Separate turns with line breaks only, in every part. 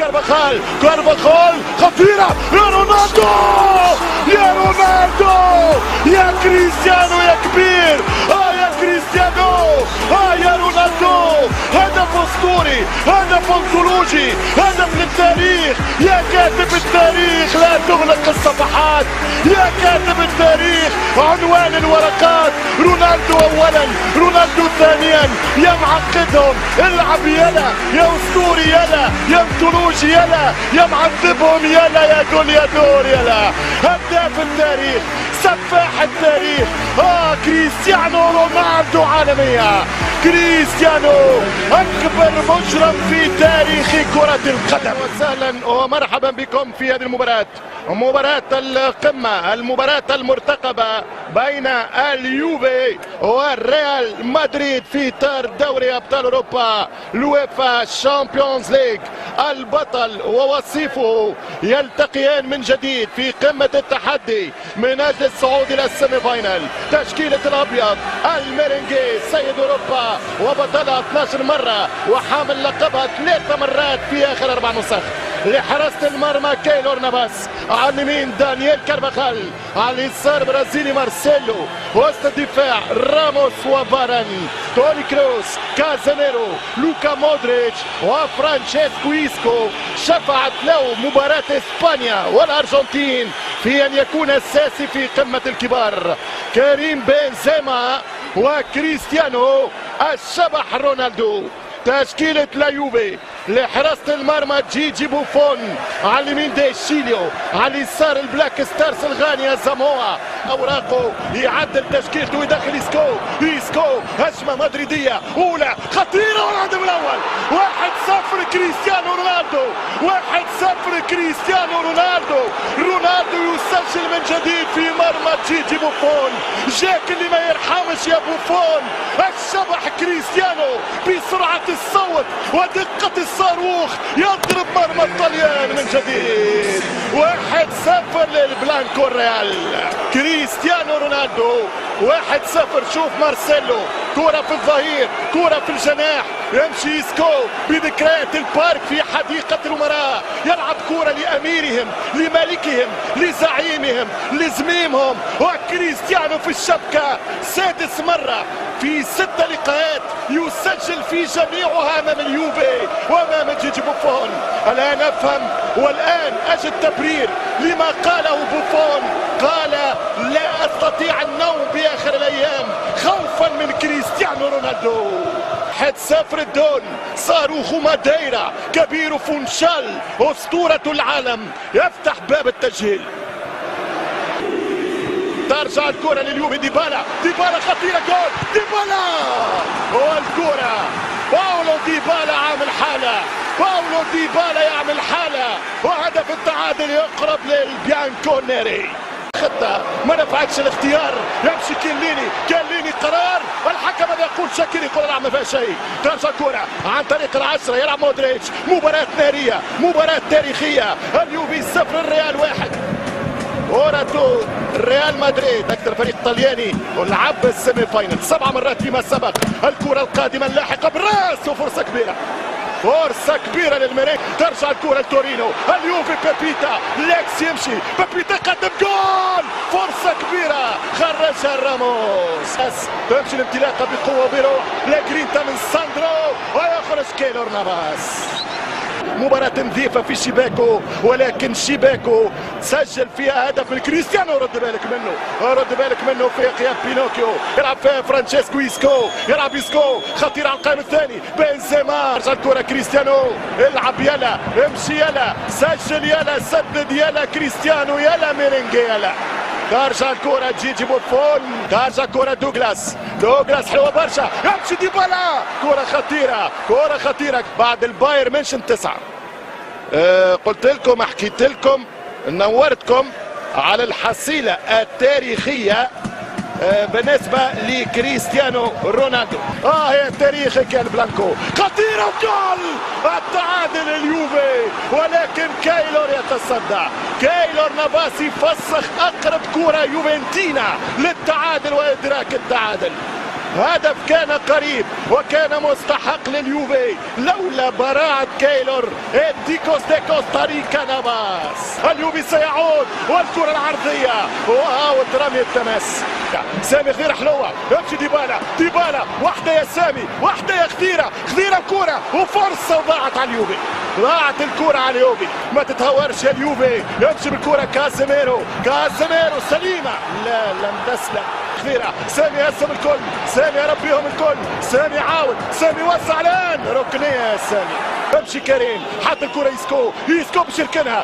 كارفاخال خطيرة يا رونالدو يا رونالدو يا كريستيانو يا كبير يا كريستيانو يا رونالدو هدف اسطوري هدف انطولوجي هدف للتاريخ يا كاتب التاريخ لا تغلق الصفحات يا كاتب التاريخ عنوان الورقات رونالدو اولا رونالدو ثانيا يا معقدهم العب يلا يا اسطوري يلا يا انطولوجي يلا يا معذبهم يلا يا جول يا دور يلا هداف التاريخ سفاح التاريخ كريستيانو رونالدو عالمية كريستيانو أكبر مجرم في تاريخ كرة القدم. وسهلا ومرحبا بكم في هذه المباراة، مباراة القمة، المباراة المرتقبة بين اليوفي والريال مدريد في إطار دوري أبطال أوروبا الويفا شامبيونز ليج. البطل ووصيفه يلتقيان من جديد في قمة التحدي من أجل الصعود إلى السيمي فاينل. تشكيلة الأبيض الميرينجي سيد أوروبا وبطلها 12 مرة وحامل لقبها 3 مرات في آخر 4 نسخ. لحراسة المرمى كايلور نافاس، على اليمين دانيال كارفاخال، على اليسار برازيلي مارسيلو، وسط الدفاع راموس وفاران، توني كروس، كازاميرو، لوكا مودريتش وفرانشيسكو إيسكو. شفعت له مباراة إسبانيا والأرجنتين في أن يكون أساسي في قمة الكبار. كريم بنزيما وكريستيانو الشبح رونالدو. تشكيلة لا يوفي لحراسة المرمى جيجي بوفون، على اليمين دي شيليو، على اليسار البلاك ستارز الغانية زاموا. اوراقه يعدل تشكيلته ويدخل إيسكو هجمة مدريدية أولى خطيرة والهدف الأول 1-0 كريستيانو رونالدو 1-0 كريستيانو رونالدو يسجل من جديد في مرمى جيجي بوفون. جاك اللي ما يرحمش يا بوفون. الشبح كريستيانو بسرعة الصوت ودقة الصاروخ يضرب مرمى الطليان من جديد. 1-0 للبلانكو الريال. كريستيانو رونالدو 1-0. شوف مارسيلو، كرة في الظهير، كرة في الجناح، يمشي إيسكو بذكريات البارك في حديقة الأمراء، يلعب كرة لأميرهم لملكهم لزعيمهم لزميمهم. وكريستيانو في الشبكة 6 مرة في 6 لقاءات يسجل في جميعها أمام اليوفي وأمام جيجي بوفون. الآن أفهم والآن أجد تبرير لما قاله بوفون. قال لا أستطيع النوم بآخر الأيام خوفا من كريستيانو رونالدو. 1-0 الدون، صاروخ ماديرا، كبير فونشال أسطورة العالم يفتح باب التسجيل. ترجع الكرة لليوفي، ديبالا خطيرة، جول ديبالا والكرة باولو ديبالا عامل حالة، باولو ديبالا يعمل حالة وهدف التعادل يقرب للبيانكونيري. خطة ما نفعتش الاختيار، يمشي كيليني قرار، الحكم ماذا يقول؟ شاكير يقول لا ما فيها شيء. ترجع الكرة عن طريق ال10 يلعب مودريتش. مباراة نارية، مباراة تاريخية. اليوفي 0 الريال 1. اوراتو ريال مدريد اكثر فريق طلياني ولعب السيمي فاينل 7 مرات فيما سبق. الكرة القادمة اللاحقة بالراس وفرصة كبيرة للميرينج. ترجع الكرة لتورينو، اليوفي بيبيتا، ليكس يمشي، بيبيتا قدم جول، فرصة كبيرة خرجها راموس. تمشي الانطلاقة بقوة وبروح لجرينتا من ساندرو ويخرج كايلور نافاس. مباراة نظيفة في شباكه، ولكن شباكه سجل فيها هدف من كريستيانو. رد بالك منه في قيام بينوكيو، يلعب فيها فرانشيسكو يلعب إيسكو خطير على القائم الثاني. بنزيما رجع الكرة كريستيانو، العب يلا، امشي يلا، سجل يلا، سدد يلا كريستيانو يلا ميرينجي يلا. ترجع الكرة جيجي بوفون، ترجع كرة دوغلاس حلوة برشا، يمشي ديبالا، كرة خطيرة بعد الباير منشن 9. قلت لكم، حكيت لكم، نورتكم على الحصيلة التاريخية بالنسبة لكريستيانو رونالدو. هي تاريخك يا البلانكو. خطيرة وجول التعادل اليوفي، ولكن كايلور يتصدى. كايلور نافاس يفسخ أقرب كرة يوفنتينا للتعادل وإدراك التعادل. هدف كان قريب وكان مستحق لليوفي لولا براعة كايلور ديكوس دي كوستاريكا نافاس. اليوفي سيعود والكرة العرضية وأوت رمي التماس. سامي خضيرة حلوة يمشي ديبالا واحدة يا سامي واحدة يا خضيرة كرة وفرصة وضاعت على اليوفي. ضاعت الكرة على اليوفي. ما تتهورش يا اليوفي. يمشي بالكرة كازيميرو سليمة لا لم تسلم. خضيرة سامي يقسم الكل سامي يربيهم الكل سامي عاود سامي وسع الآن ركنية يا سامي. يمشي كريم حط الكرة يسكو باش يركنها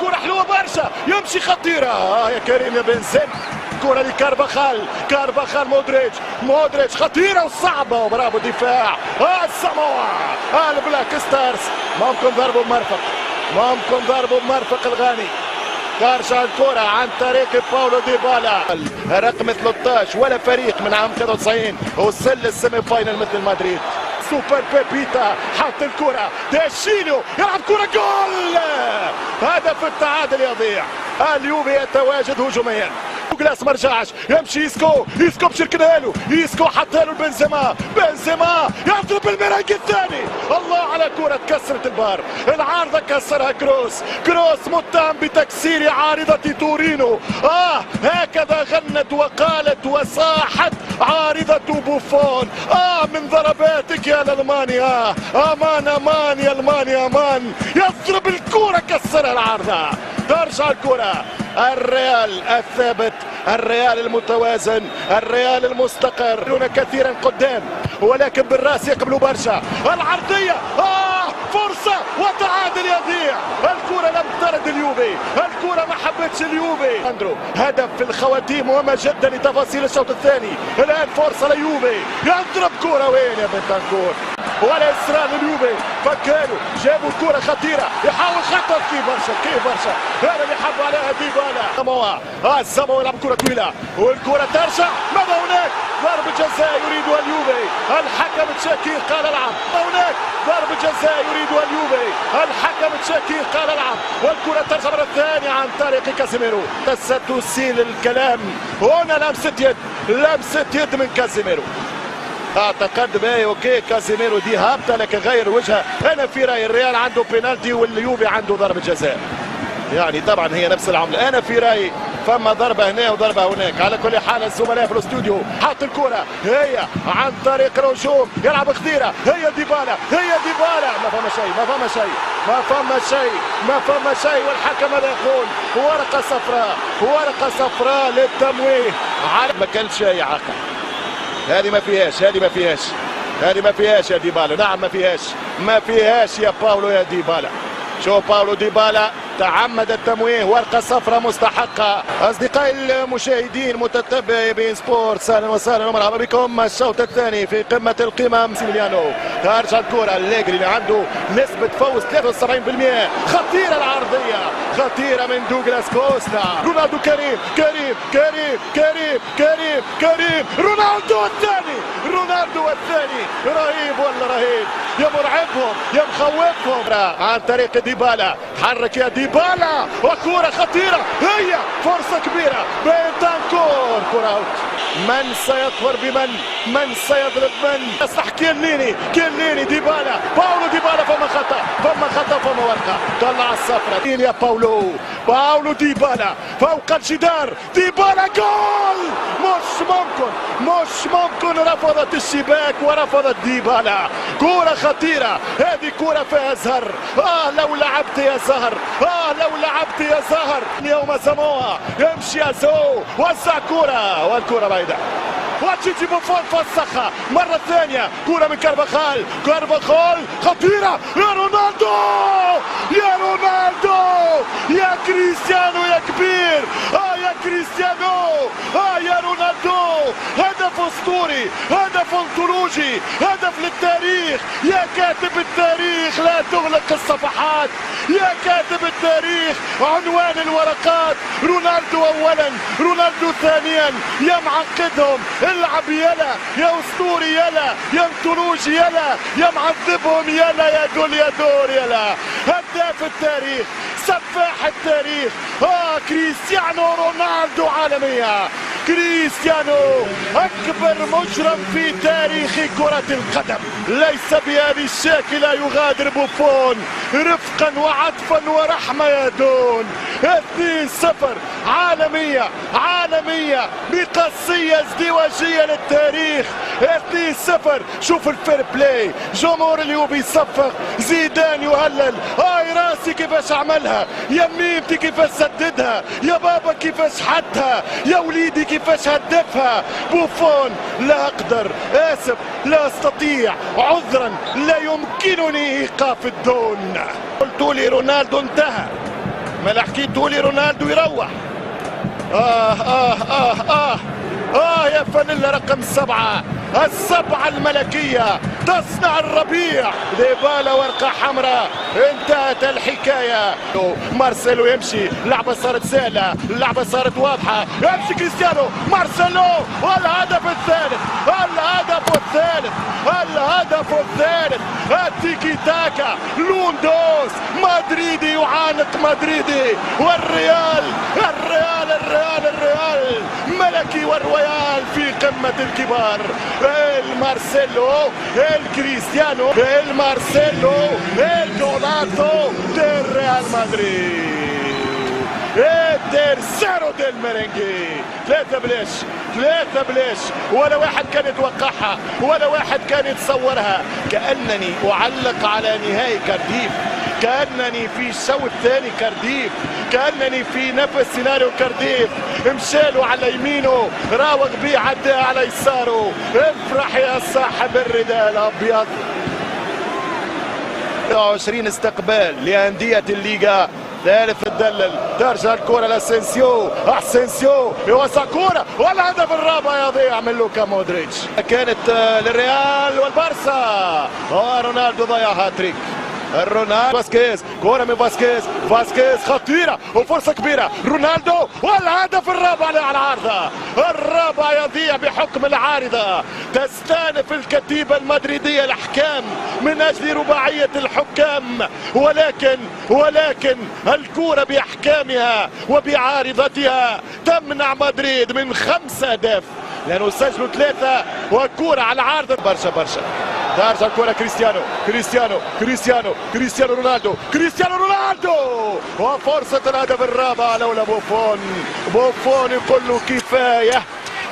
كرة حلوة برشا يمشي خطيرة يا كريم يا بنزيما. كرة لكارفاخال مودريتش خطيرة وصعبة وبرافو دفاع الساموا البلاك ستارز. ممكن ضربوا بمرفق الغاني. ترجع الكرة عن طريق باولو ديبالا رقم 13 ولا فريق من عام 93 وصل للسيمي فاينل مثل مدريد. سوبر بيبيتا حط الكرة داشينو يلعب كرة جول. هدف التعادل يضيع. اليوفي يتواجد هجوميا. دوغلاس ما رجعش يمشي اسكو بشركنها له حطها له بنزيما يضرب بالمراق الثاني. الله على كرة كسرت البار. العارضة كسرها كروس متهم بتكسير عارضة تورينو. هكذا غنت وقالت وصاحت عارضة بوفون. من ضرباتك يا الألمانيا امان يا ألمانيا امان. يضرب الكرة كسرها العارضة. ترجع الكرة. الريال الثابت الريال المتوازن الريال المستقر كثيرا قدام ولكن بالراس يقبلوا برشا. العرضية فرصة وتعادل يضيع. الكرة لم ترد اليوفي. الكرة ما حبتش اليوفي. اندرو هدف في الخواتيم مهمة جدا لتفاصيل الشوط الثاني. الآن فرصة لليوفي يضرب كرة وين يا بنتانكور ولا إصرار لليوفي. فكانوا جابوا كرة خطيرة يحاول خطر كيف برشا هذا اللي حب عليها ديبالا. ساموا يلعب كرة طويلة والكرة ترجع. ماذا هناك ضربة جزاء يريدها اليوفي. الحكم تشاكير قال العب. هناك ضربة جزاء يريدها اليوفي. الحكم تشاكير قال العب والكرة ترجع مرة ثانية عن طريق كازيميرو. ستسيل الكلام هنا لمسة يد من كازيميرو. اعتقد باهي اوكي كازيميرو دي هابطه لكن غير وجهها. انا في رايي الريال عنده بينالتي واليوفي عنده ضربه جزاء. يعني طبعا هي نفس العمله. انا في رايي فما ضربه هنا وضربه هناك. على كل حال الزملاء في الاستوديو حط الكره هي عن طريق الهجوم يلعب خضيره هي ديبالا ما فما شيء والحكم ماذا يقول؟ ورقه صفراء للتمويه على ما كان شيء عاقل. هذه ما فيهاش يا ديبالا. نعم ما فيهاش يا باولو يا ديبالا. شو باولو ديبالا تعمد التمويه. ورقة صفراء مستحقة. أصدقائي المشاهدين متتبعي بين سبورتس أهلا وسهلا ومرحبا بكم. الشوط الثاني في قمة القمم. سيميليانو ترجع الكرة الليجري اللي عنده نسبة فوز 73%. خطيرة العرضية خطيرة من دوغلاس كوستا. رونالدو كريم رونالدو الثاني رهيب ولا رهيب. يا مرعبهم يا مخوفهم. عن طريق ديبالا حرك يا ديبالا وكرة خطيرة هي فرصة كبيرة بنتانكور. كرة اوت. من سيطور من سيضرب يصلح كيليني ديبالا باولو ديبالا. فما خطأ فما ورقة. طلع الصفرة يا باولو ديبالا فوق الجدار. ديبالا جول. مش ممكن رفضت الشباك ورفضت ديبالا. كرة خطيرة هذه كرة فيها زهر. لو لعبت يا زهر اليوم ساموا يمشي يا وزع كرة والكرة بعيدة. وتشيتي بوفون فسخها مرة ثانية. كرة من كارفاخال خطيرة يا رونالدو يا كريستيانو يا كبير. يا كريستيانو يا رونالدو. هدف اسطوري هدف انطولوجي هدف للتاريخ. يا كاتب التاريخ لا تغلق الصفحات. يا كاتب التاريخ عنوان الورقات. رونالدو اولا رونالدو ثانيا. يا معقدهم العب يلا يا اسطوري يلا يا انطولوجي يلا يا معذبهم يلا يا جوليادور يلا. هداف التاريخ سفاح التاريخ كريستيانو رونالدو عالمية. كريستيانو أكبر مجرم في تاريخ كرة القدم، ليس بهذه الشاكلة يغادر بوفون رفقا وعطفا ورحمة يا دون. 2-0 عالمية بقصية ازدواجية للتاريخ. 2-0. شوف الفير بلاي، جمهور اليوبي يصفق، زيدان يهلل. هاي راسي كيفاش عملها، يا ميمتي كيفاش سددها، يا بابا كيفاش حدها، يا وليدي كيفاش هدفها. بوفون لا أقدر، آسف لا أستطيع، عذرا لا يمكنني إيقاف الدون. قلت لي رونالدو انتهى، ما حكيتوا لي رونالدو يروح. يا فانيلا رقم 7، السبعة الملكية تصنع الربيع. ديبالا ورقة حمراء، انتهت الحكاية. مارسيلو يمشي، اللعبة صارت سهلة، اللعبة صارت واضحة، يمشي كريستيانو، مارسيلو، والهدف الثالث، الهدف الثالث. التيكي تاكا، لوندوس، مدريدي يعانق مدريدي، والريال ملكي، والريال في قمة الكبار. المارسيلو، الكريستيانو، المارسيلو، الجولاتو del Real Madrid. الترسيرو ديل ميرينجي. 3 بلاش، ولا واحد كان يتوقعها، ولا واحد كان يتصورها. كأنني أعلق على نهائي كارديف، كأنني في الشوط الثاني كارديف، كأنني في نفس سيناريو كارديف. مشالوا على يمينه، راوغ بيه عداه على يساره. افرح يا صاحب الرداء الأبيض. 20 استقبال لأندية الليغا. ثالث الدلل، ترجع الكرة لاسينسيو، يوسع كرة، والهدف الرابع يضيع من لوكا مودريتش. كانت للريال والبارسا، رونالدو ضيع هاتريك. رونالدو، فاسكيز، كرة من فاسكيز خطيرة وفرصة كبيرة. رونالدو، والهدف الرابع على العارضة. الرابع يضيع بحكم العارضة. تستانف الكتيبة المدريدية الأحكام من أجل رباعية الحكام، ولكن الكرة بأحكامها وبعارضتها تمنع مدريد من 5 أهداف، لأنه سجلوا 3 وكرة على العارضة. برشا ترجع الكرة كريستيانو رونالدو، وفرصة الهدف الرابع لولا بوفون يقول له كفاية،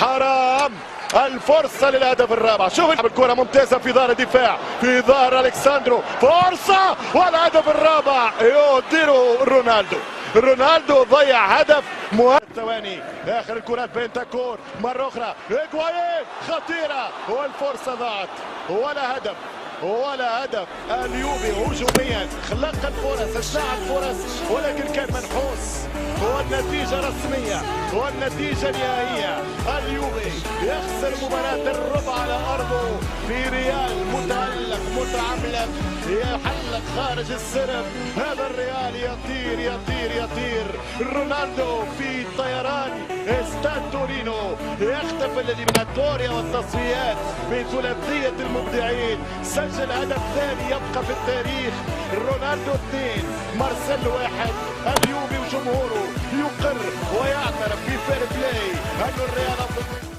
حرام. الفرصة للهدف الرابع. شوف الكرة ممتازة في ظهر الدفاع، في ظهر ألكساندرو، فرصة والهدف الرابع يديره رونالدو ضيع هدف مهم. ثواني آخر الكرات بنتاكور مرة أخرى، إيغوايين خطيرة، والفرصة ضاعت. ولا هدف. اليوبي هجوميا خلق الفرص، صنع الفرص، ولكن كان منحوس. والنتيجة رسمية والنتيجة نهائية. اليوبي يخسر مباراة الربع على أرضه في ريال متألق متعملق، يحلق خارج السرب. هذا الريال يطير. رونالدو في طيران استاد تورينو، يختفي الإليميناتوريا والتصفيات بثلاثية المبدعين. سجل هدف ثاني يبقى في التاريخ. رونالدو 2، مارسيلو 1. اليوبي وجمهوره يقر ويعترف في فير بلاي أن الريال أفضل.